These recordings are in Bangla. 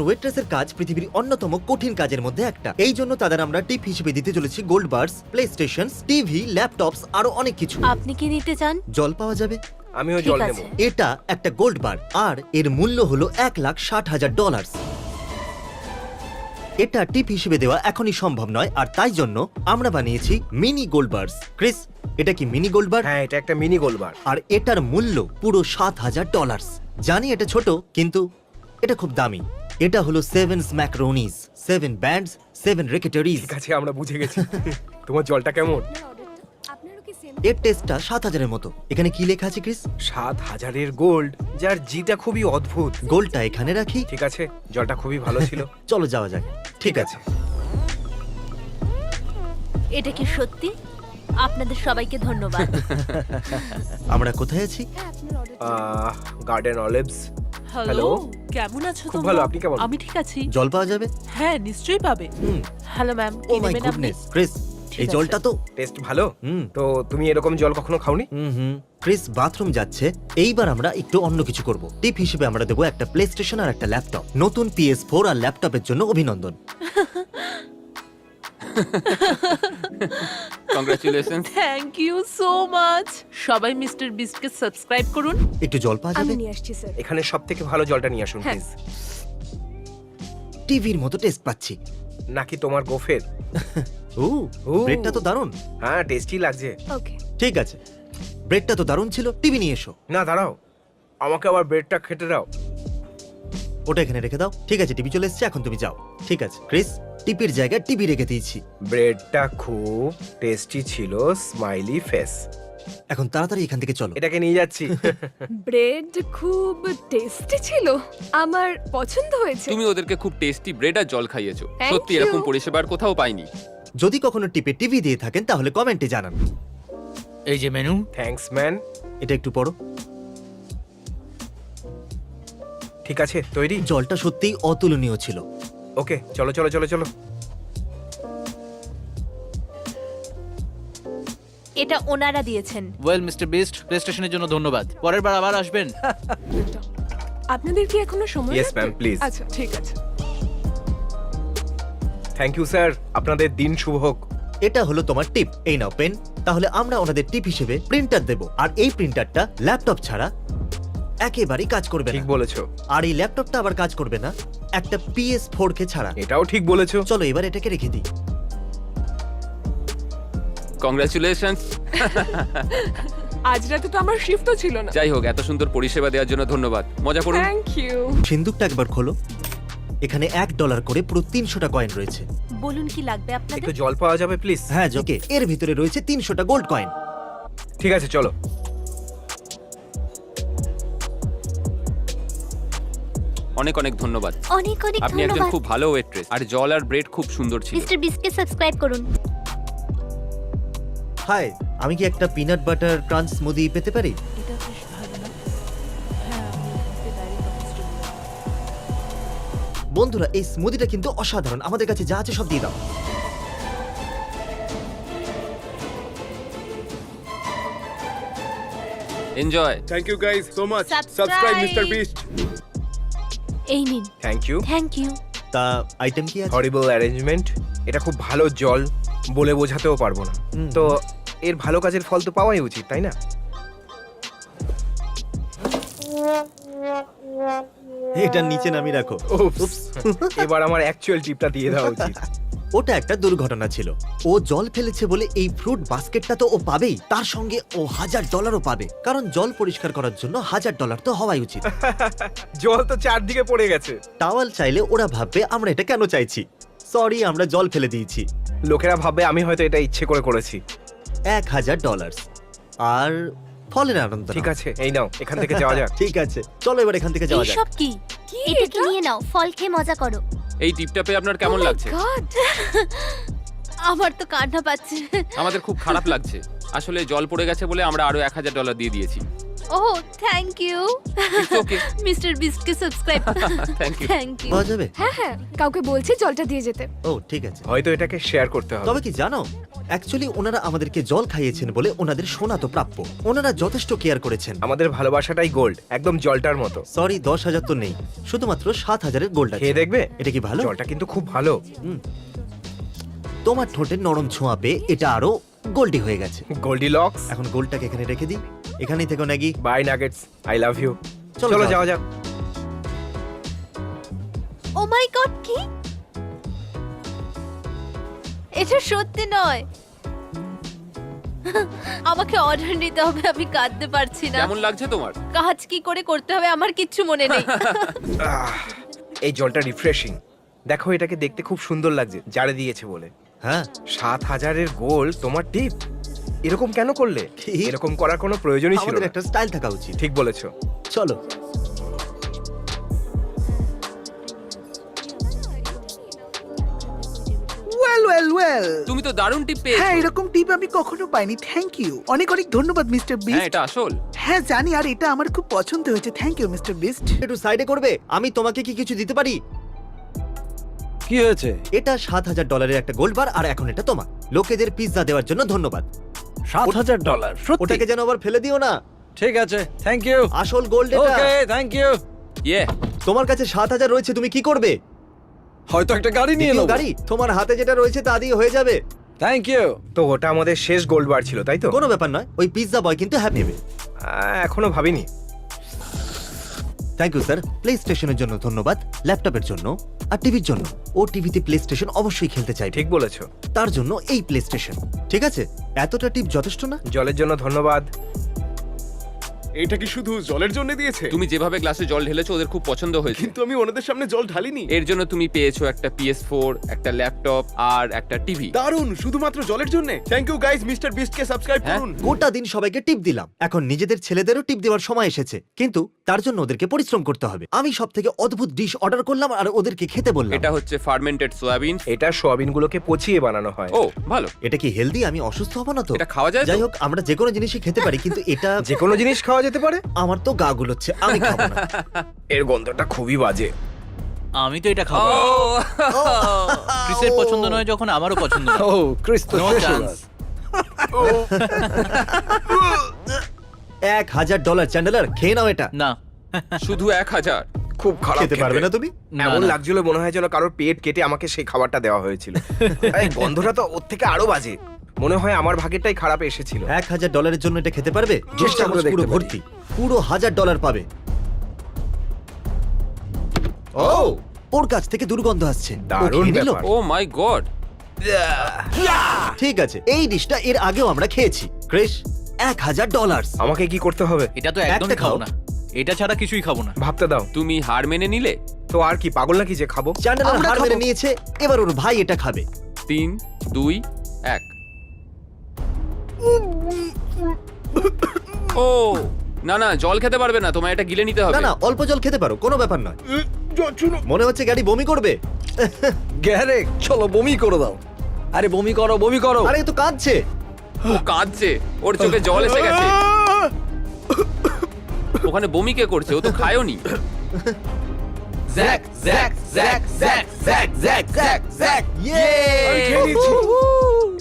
ওয়েট্রেসের কাজ পৃথিবীর অন্যতম কঠিন কাজের মধ্যে একটা। এই জন্য তাদের আমরা টিপ হিসেবে দিতে চলেছি gold bars, PlayStation, TV, laptops আরো অনেক কিছু। আপনি কি নিতে চান? জল পাওয়া যাবে। আমিও ঠিক জল আছে। নেব। এটা একটা গোল্ড বার আর এর মূল্য হলো $1,60,000। এটা টিপ হিসেবে দেওয়া এখনই সম্ভব নয়, আর তাই জন্য আমরা বানিয়েছি মিনি গোল্ড বার্স। ক্রিস, এটা কি মিনি গোল্ড বার? হ্যাঁ, এটা একটা মিনি গোলবার। আর এটার মূল্য পুরো $7,000। জানি এটা ছোট, কিন্তু এটা খুব দামি। এটা হলো 7 ম্যাকারোনিজ, 7 ব্যান্ডস, 7 রেকেটারিজ। ঠিক আছে, আমরা বুঝে গেছি। তোমার জলটা কেমন? এর টেস্টটা 7,000-এর মতো। এখানে কি লেখা আছে ক্রিস? 7,000-এর গোল্ড, যার জিটা খুবই অদ্ভুত। গোল্ডটা এখানে রাখি। ঠিক আছে, জলটা খুবই ভালো ছিল। চলো যাওয়া যাক। ঠিক আছে। এটা কি সত্যি? আপনাদের সবাইকে ধন্যবাদ। আমরা কোথায় আছি? Garden olives. Hello, hello. কেমন আছো খুব তোমরা? ভালো, আপনি কেমন? আমি ঠিক আছি। জল পাওয়া যাবে? হ্যাঁ, নিশ্চয়ই পাবে। হুম। হ্যালো ম্যাম, ও কি মাই নেবেন আপনি? গুডনেস, ক্রিস, ঠিক এই আছে। জলটা তো টেস্ট ভালো। হুম। তো তুমি এরকম জল কখনো খাওনি? ক্রিস বাথরুম যাচ্ছে। এইবার আমরা একটু অন্য কিছু করব। টিপ হিসেবে আমরা দেবো একটা প্লে স্টেশন আর একটা ল্যাপটপ। নতুন PS4 আর ল্যাপটপের জন্য অভিনন্দন। Congratulations. Thank you so much. সবাই মিস্টার বিস্টকে সাবস্ক্রাইব করুন। একটু জল পাওয়া যাবে? নিয়ে আসছি স্যার। এখানে সবথেকে ভালো জলটা নিয়ে আসুন হ্যাঁ। প্লিজ। টিভির মতো টেস্ট পাচ্ছি। নাকি তোমার গোফের? ও, ও। ব্রেডটা তো দারুণ। হ্যাঁ, টেস্টি লাগছে। ওকে। ঠিক আছে, ব্রেডটা তো দারুণ ছিল। টিভি নিয়ে এসো। না, দাঁড়াও, আমাকে আবার ব্রেডটা খেতে দাও। ওটা এখানে রেখে দাও। ঠিক আছে, টিভি চলে এসেছে, এখন তুমি যাও। ঠিক আছে ক্রিস, টিপির জায়গায় টিভি রেখে দিয়েছি। ব্রেডটা খুব টেস্টি ছিল, স্মাইলি ফেস। এখন তাড়াতাড়ি এখান থেকে চলো। এটাকে নিয়ে যাচ্ছি। ব্রেড খুব টেস্টি ছিল, আমার পছন্দ হয়েছে। তুমি ওদেরকে খুব টেস্টি ব্রেড আর জল খাইয়েছো। Thank সত্যি you. এরকম পরিষেবার কোথাও পাইনি। যদি কখনো টিপে টিভি দিয়ে থাকেন তাহলে কমেন্টে জানান। এই যে মেনু। Thanks man. এটা একটু পড়ো। ঠিক আছে, তৈরি? জলটা সত্যিই অতুলনীয় ছিল। ওকে, চলো চলো চলো চলো। এটা ওনারা দিয়েছেন। ওয়েল মিস্টার বিস্ট, প্লে স্টেশনের জন্য ধন্যবাদ। পরের বার আবার আসবেন। আপনাদের কি এখনো সময় Yes, লাগবে? ma'am, please. আচ্ছা, ঠিক আছে। থ্যাংক ইউ স্যার, আপনাদের দিন শুভ হোক। এটা হলো তোমার টিপ। এই নাও পেন। তাহলে আমরা ওনাদের টিপ হিসেবে প্রিন্টার দেব, আর এই প্রিন্টারটা ল্যাপটপ ছাড়া একেবারেই কাজ করবে ঠিক না। বলেছো। আর এই ল্যাপটপটা আবার কাজ করবে না একটা PS4 কে ছাড়া। এটাও ঠিক বলেছো। চলো এবার এটাকে রেখে দিই। কংগ্রাচুলেশনস। আজ রাতে তো আমার শিফটও ছিল না। যাই হোক, এত সুন্দর পরিষেবা দেওয়ার জন্য ধন্যবাদ। মজা করুন। Thank you. সিন্দুকটা একবার খোলো। এখানে $1 করে পুরো 300টা কয়েন রয়েছে। বলুন কি লাগবে একটু আপনাদের? জল পাওয়া যাবে প্লিজ? হ্যাঁ জকে, এর ভিতরে রয়েছে 300টা গোল্ড কয়েন। ঠিক আছে, চলো। অনেক অনেক ধন্যবাদ। অনেক অনেক আপনি একজন ধন্যবাদ। খুব ভালো ওয়েট্রেস, আর জল আর ব্রেড খুব সুন্দর ছিল। মিস্টার বিস্টকে সাবস্ক্রাইব করুন। হাই, আমি কি একটা পিনাট বাটার ক্রাঞ্চ স্মুদি পেতে পারি? এটা বেশ ভালো না? হ্যাঁ, আমি এখানে ডায়েরি কফি বন্ধুরা, এই স্মুদিটা কিন্তু অসাধারণ। আমাদের কাছে যা আছে সব দিয়ে দাও। Enjoy. Thank you guys so much. Subscribe. Mr. Beast. এই নিন। Thank you. Thank you. তা আইটেম কি আছে? Horrible arrangement. এটা খুব ভালো জল, বলে বোঝাতেও পারবো না। হুম। তো এর ভালো কাজের ফল তো পাওয়াই উচিত, তাই না? এটা নিচে নামিয়ে রাখো। Oops. এবার আমার অ্যাকচুয়াল টিপটা দিয়ে দেওয়া উচিত। ওটা একটা দুর্ঘটনা ছিল। ও জল ফেলেছে বলে এই ফ্রুট বাস্কেটটা তো ও পাবেই, তার সঙ্গে ও $1,000 পাবে, কারণ জল পরিষ্কার করার জন্য $1,000 তো হওয়াই উচিত। জল তো চারদিকে পড়ে গেছে। টাওয়াল চাইলে ওরা ভাববে আমরা এটা কেন চাইছি। সরি, আমরা জল ফেলে দিয়েছি। লোকেরা ভাববে আমি হয়তো এটা ইচ্ছে করে করেছি। $1,000 আর ফলের আনন্দ। ঠিক আছে, এই নাও, এখান থেকে যাওয়া যাক। ঠিক আছে, চলো এবার এখান থেকে যাওয়া যাক। এইসব কি? এটা কি নিয়ে নাও, ফল খেয়ে মজা করো। এই টিপটা পেয়ে আপনার কেমন লাগছে? গড, আমার তো কান্না পাচ্ছে। আমাদের খুব খারাপ লাগছে। আসলে জল পড়ে গেছে বলে আমরা আরো $1,000 দিয়ে দিয়েছি। Oh thank you it's okay. Mister বিস্টকে subscribe thank you. Thank you পাওয়া যাবে? হ্যাঁ হ্যাঁ কাউকে বলছি জলটা দিয়ে যেতে। ও ঠিক আছে। হয়তো এটাকে শেয়ার করতে হবে। তবে কি জানো, অ্যাকচুয়ালি ওনারা আমাদেরকে জল খাইয়েছেন বলে ওনাদের সোনা তো প্রাপ্য। ওনারা যথেষ্ট কেয়ার করেছেন। আমাদের ভালোবাসাটাই গোল্ড, একদম জলটার মতো। সরি, 10,000 তো নেই, শুধুমাত্র 7,000-এর গোল্ড আছে। খেয়ে দেখবে? এটা কি ভালো? জলটা কিন্তু খুব ভালো। তোমার ঠোঁটের নরম ছোঁয়া পেয়ে এটা আরো গোল্ডি হয়ে গেছে। Goldilocks. এখন গোল্ডটাকে এখানে রেখে দিই। এখানেই থেকো নাকি? Bye nuggets, I love you. চলো, চলো যাও। যাওয়া যাক। ও মাই গড কি এটা সত্যি নয় আমাকে অর্ডার নিতে হবে, আমি কাঁদতে পারছি না। কেমন লাগছে তোমার? কাজ কি করে করতে হবে আমার কিচ্ছু মনে নেই। আহ, এই জলটা রিফ্রেশিং। দেখো এটাকে দেখতে খুব সুন্দর লাগছে, জারে দিয়েছে বলে। হ্যাঁ, 7,000-এর গোল্ড তোমার টিপ। এরকম কেন করলে? কি? এরকম করার কোনো প্রয়োজনই ছিল আমাদের না। একটা স্টাইল থাকা উচিত। ঠিক বলেছো। চলো। ওয়েল তুমি তো দারুণ টিপ হ্যাঁ পেয়েছো। এরকম টিপ আমি কখনো পাইনি। থ্যাংক ইউ, অনেক অনেক ধন্যবাদ মিস্টার হ্যাঁ বিস্ট। এটা আসল। হ্যাঁ জানি, আর এটা আমার খুব পছন্দ হয়েছে। Thank you mister Beast. একটু সাইডে করবে? আমি তোমাকে কি কিছু দিতে পারি? কি হয়েছে? এটা $7,000-এর একটা গোল্ড বার, আর এখন এটা তোমার। লোকেদের পিৎজা দেওয়ার জন্য ধন্যবাদ। $7,000 সত্যি? ওটাকে যেন আবার ফেলে দিও না। ঠিক আছে, থ্যাংক ইউ। আসল গোল্ড এটা। ওকে, থ্যাংক ইউ। ইয়ে, তোমার কাছে 7,000 রয়েছে, তুমি কি করবে? হয়তো একটা গাড়ি নিয়ে দ্বিতীয় নেব। গাড়ি? তোমার হাতে যেটা রয়েছে তা দিয়ে হয়ে যাবে। Thank you. তো ওটা আমাদের শেষ গোল্ড বার ছিল, তাই তো? কোনো ব্যাপার নয়, ওই পিৎজা বয় কিন্তু হ্যাপি নেবে। এখনো ভাবিনি। Thank you sir. প্লে স্টেশনের জন্য ধন্যবাদ, ল্যাপটপের জন্য, আর টিভির জন্য। ও টিভিতে প্লে স্টেশন অবশ্যই খেলতে চাই, ঠিক বলেছো। তার জন্য এই প্লে স্টেশন। ঠিক আছে, এতটা টিপ যথেষ্ট না? জলের জন্য ধন্যবাদ। এটা কি শুধু জলের জন্য দিয়েছে? তুমি যেভাবে গ্লাসে জল ঢেলেছো ওদের খুব পছন্দ হয়েছে। কিন্তু আমি ওনাদের সামনে জল ঢালিনি। এর জন্য তুমি পেয়েছো একটা PS4, একটা ল্যাপটপ আর একটা টিভি। দারুণ, শুধুমাত্র জলের জন্য। থ্যাংক ইউ গাইস, মিস্টার বিস্টকে সাবস্ক্রাইব হ্যাঁ? করুন। গোটা দিন সবাইকে টিপ দিলাম, এখন নিজেদের ছেলেদেরও টিপ দেওয়ার সময় এসেছে, কিন্তু তার জন্য ওদেরকে পরিশ্রম করতে হবে। আমি সব থেকে অদ্ভুত ডিশ অর্ডার করলাম আর ওদেরকে খেতে বললাম। এটা হচ্ছে ফার্মেন্টেড সয়াবিন। এটা সোয়াবিন গুলোকে পচিয়ে বানানো হয়। ও ভালো। এটা কি হেলদি? আমি অসুস্থ হব না তো? এটা খাওয়া যায় তো? যাই হোক, আমরা যে কোনো জিনিসই খেতে পারি, কিন্তু এটা যে কোনো জিনিস খাওয়া যেতে পারে। আমার তো গা গুলোচ্ছে, আমি খাবো না। এর গন্ধটা খুবই বাজে। আমি তো এটা খাবো। ক্রিসের পছন্দ নয় যখন আমারও পছন্দ নয়। ও ক্রিস তো No শেষ হয়ে chance. গেছে। $1,000 চ্যান্ডেলার, খেয়ে নাও এটা। না, শুধু 1,000? খুব খারাপ খেতে পারবে না তুমি? না, এমন না। লাগছিল মনে হয় যেন কারোর পেট কেটে আমাকে সেই খাবারটা দেওয়া হয়েছিল। এই গন্ধটা তো ওর থেকে আরো বাজে। মনে হয় আমার ভাগেরটাই খারাপ এসেছিল। $1,000 জন্য এটা খেতে পারবে? চেষ্টা করে পুরো দেখতে পারি। ভর্তি, পুরো $1,000 পাবে। ও, ওর কাছ থেকে দুর্গন্ধ আসছে। ও দারুণ খেয়ে নিল? ব্যাপার। ও মাই গড। ঠিক আছে, এই ডিশটা এর আগেও আমরা খেয়েছি। ক্রিস, $1,000। আমাকে কি করতে হবে? এটা তো একটা একদমই খাও। খাবো না। এটা ছাড়া কিছুই খাবো না। ভাবতে দাও। তুমি হার মেনে নিলে? তো আর কি, পাগল নাকি যে খাবো? চ্যান্ডেলার আমরা হার মেনে খাবো। নিয়েছে, এবার ওর ভাই এটা খাবে। 3, 2, 1। ও না না, জল খেতে পারবে না, তোমায় এটা গিলে নিতে হবে। না না, অল্প জল খেতে পারো, কোনো ব্যাপার নয়। মনে হচ্ছে গাড়ি বমি করবে। গ্যারেক, চলো বমি করে দাও। আরে বমি করো, বমি করো। আরে এ তো কাঁদছে। ও কাঁদছে, ওর চোখে জল এসে গেছে। ওখানে বমি কে করছে? ও তো খায়ওনি। Jack Jack Jack Jack Jack Jack Jack Jack. আমি খেয়ে নিয়েছি।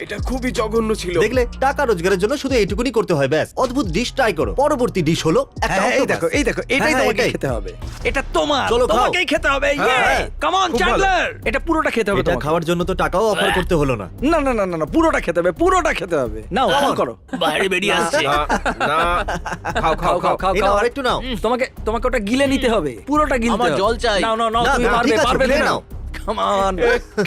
এটা খুবই জঘন্য ছিল। দেখলে, টাকা রোজগারের জন্য শুধু এইটুকুনি করতে হয়, ব্যাস। অদ্ভুত ডিশ ট্রাই করো। পরবর্তী ডিশ হলো একটা হ্যাঁ, এই octopus। দেখো, এই দেখো, এটাই হ্যাঁ, তোমাকে এটাই। খেতে হবে। এটা তোমার, চলো খাও। তোমাকেই খেতে হবে। হ্যাঁ, কাম অন খুব ভালো। চ্যান্ডলার, এটা পুরোটা খেতে হবে এটা তোমাকে। খাওয়ার জন্য তো টাকাও অফার করতে হলো না। না না না না না, পুরোটা খেতে হবে, পুরোটা খেতে হবে। নাও, Come অন on. করো। বাইরে বেরিয়ে আসছে। না, না, খাও খাও খাও। এই নাও, আরেকটু নাও। তোমাকে ওটা গিলে নিতে হবে, পুরোটা গিলতে আমার হবে। জল চাই। নাও নাও নাও, না, তুমি না, পারবে, ঠিক আছে, পারবে, খেয়ে তুমি নাও। নাও। Come on,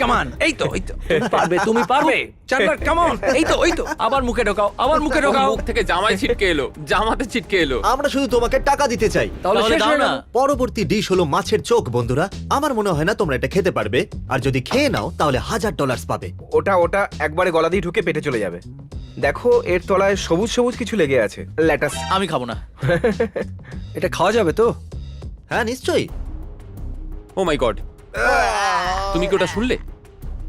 come on. এই তো, এই তো, তুমি পারবে, তুমি পারবে। Chandler, come on. এই তো, এই তো, আবার মুখে ঢোকাও, আবার মুখে ওর ঢোকাও। মুখ থেকে জামাই ছিটকে এলো, জামাতে ছিটকে এলো। আমরা শুধু তোমাকে টাকা দিতে চাই। তাহলে তাহলে শেষ দাও হয়ে না। গেল। পরবর্তী ডিশ হলো মাছের চোখ। বন্ধুরা, আমার মনে হয় না তোমরা এটা খেতে পারবে, আর যদি খেয়ে নাও তাহলে $1,000 পাবে। ওটা একবারে গলা দিয়ে ঢুকে পেটে চলে যাবে। দেখো এর তলায় সবুজ সবুজ কিছু লেগে আছে। ল্যাটাস। আমি খাবো না। এটা খাওয়া যাবে তো? হ্যাঁ, নিশ্চয়ই। ও মাই গড, তুমি কি ওটা শুনলে?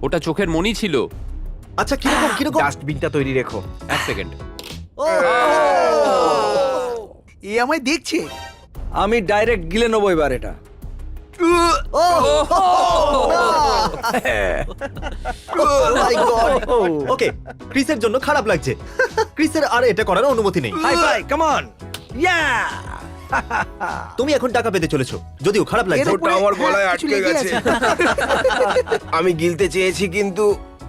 ওটা চোখের মনি ছিল। আচ্ছা, কিরকম কিরকম? ডাস্টবিনটা তৈরি রেখো। 1 সেকেন্ড। ও, এ আমায় দেখছে। আমি ডাইরেক্ট গিলে নেবো এবার এটা। ওকে, ক্রিসের জন্য খারাপ লাগছে। ক্রিসের আর এটা করার অনুমতি নেই। High five, come on. Yeah! তুমি এখন টাকা পেতে চলেছো, যদিও খারাপ লাগছে। এর ওটা আমার গলায় কিছু আটকে লেগে গেছে। আছে। আমি গিলতে চেয়েছি কিন্তু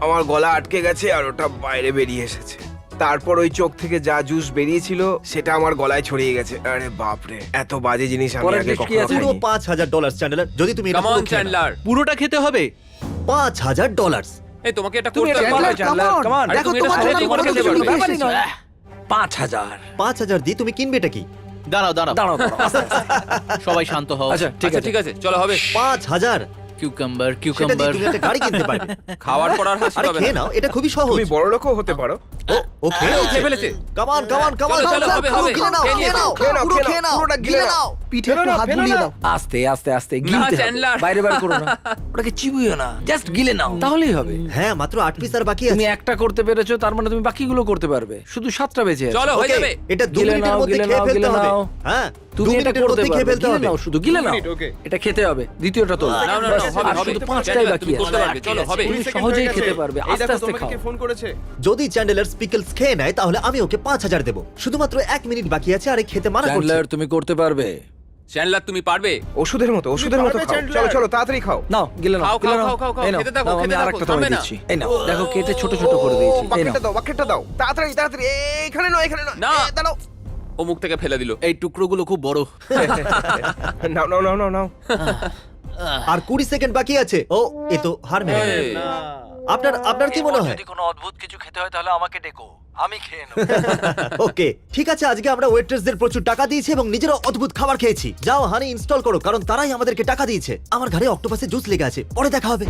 আমার গলা আটকে গেছে আর ওটা বাইরে বেরিয়ে এসেছে। তারপর ওই চোখ থেকে যা জুস বেরিয়েছিল সেটা আমার গলায় ছড়িয়ে গেছে। আরে বাপরে, এত বাজে জিনিস আমি পরের আগে dish কি কখনো আছে? পুরো খাইনি। $5,000 চ্যান্ডেলার, যদি তুমি এটা কাম অন পুরো খেয়ে নাও। চ্যান্ডলার, পুরোটা খেতে হবে। $5,000। এই তোমাকে এটা তুমি করতে এটা হবে। পারবে, Chandler, come on, come on। আরে দেখো তুমি এটা তোমার সহজেই জন্য করে কোনো খেতে কিছু পারবে। ব্যাপারই নয়। 5,000। 5,000 দিয়ে তুমি কিনবে এটা কি? দাঁড়াও দাঁড়াও, দাঁড়াও দাঁড়াও। সবাই শান্ত হও। আচ্ছা ঠিক আচ্ছা আছে ঠিক আছে, চলো হবে। 5,000 কিউকাম্বার সেটা কিউকাম্বার। দিয়ে তুমি একটা গাড়ি কিনতে পারবে। খাওয়ার পর আর হাসি আরে পাবে খেয়ে না। নাও, এটা খুবই সহজ। তুমি বড় লোকও হতে পারো। ও খেয়ে ও খেয়ে ফেলেছে। কামান কামান কামান, চলো, চলো, হবে, হবে। খেয়ে নাও, খেয়ে খেয়ে নাও, খেয়ে নাও, পুরো খেয়ে খেয়ে নাও, নাও, পুরোটা গিলে গিলে নাও। পিঠে একটু হাত বুলিয়ে দাও। আস্তে আস্তে আস্তে গিলতে হবে। চ্যান্ডলার। বাইরে বার করো না, ওটাকে চিবিও না, জাস্ট গিলে নাও, তাহলেই হবে। হ্যাঁ, মাত্র 8 পিস আর বাকি তুমি আছে। একটা করতে পেরেছো, তার মানে তুমি বাকিগুলো করতে পারবে। শুধু 7টা বেঁচে আছে। চলো হয়ে Okay, যাবে। এটা 2 গিলে মিনিটের নাও, মধ্যে গিলে খেয়ে নাও, ফেলতে গিলে হবে। নাও। হ্যাঁ, 2 তুমি এটা মিনিটের করতে মধ্যে খেয়ে পারবে। ফেলতে গিলে হবে। নাও, শুধু গিলে নাও। Minute, okay. এটা খেতে হবে, দ্বিতীয়টা তো। না, না, না, হবে, হবে। শুধু 5টাই চ্যান্ডলার, বাকি তুমি আছে। করতে পারবে, চলো হবে। 20 সেকেন্ড সহজেই খেতে পারবে। এই আস্তে দেখো, আস্তে তোমাকে খাও। কে ফোন করেছে? যদি চ্যান্ডেলার স্পিকলস খেয়ে নেয় তাহলে আমি ওকে 5,000 দেবো। শুধুমাত্র 1 মিনিট বাকি আছে আর এই খেতে মানা করছে। চ্যান্ডলার, তুমি করতে পারবে। চ্যান্ডলার তুমি পারবে। ওষুধের মতো পারবে, খাও। চ্যান্ডলার। চলো চলো তাড়াতাড়ি খাও। নাও, গিলে নাও, খাও, গিলে খাও, নাও। খাও, খাও, এই নাও, খেতে থাকো, নাও, আমি খেতে থাকো, আরেকটা থামবে তোমায় না। দিচ্ছি। এই নাও, দেখো কেটে ছোট ছোট করে দিয়েছি। এই নাও। বাকেটটা দাও তাড়াতাড়ি তাড়াতাড়ি। এখানে নয়, এখানে নয়। না। দাঁড়াও। ও মুখ থেকে ফেলে দিল। এই টুকরোগুলো খুব বড়। নাও নাও নাও নাও নাও। আর 20 সেকেন্ড বাকি আছে। ও, এ তো হার মেনে গেল। এই, আপনার আপনার কি মনে হয়? যদি কোনো অদ্ভুত কিছু খেতে হয় তাহলে আমাকে ডেকো, আমি খেয়ে নেব। ওকে, ঠিক আছে। আজকে আমরা ওয়েট্রেসদের প্রচুর টাকা দিয়েছি এবং নিজেরও অদ্ভুত খাবার খেয়েছি। যাও হানি ইনস্টল করো, কারণ তারাই আমাদেরকে টাকা দিয়েছে। আমার ঘরে অক্টোপাসের জুস লেগে আছে, পরে দেখা হবে।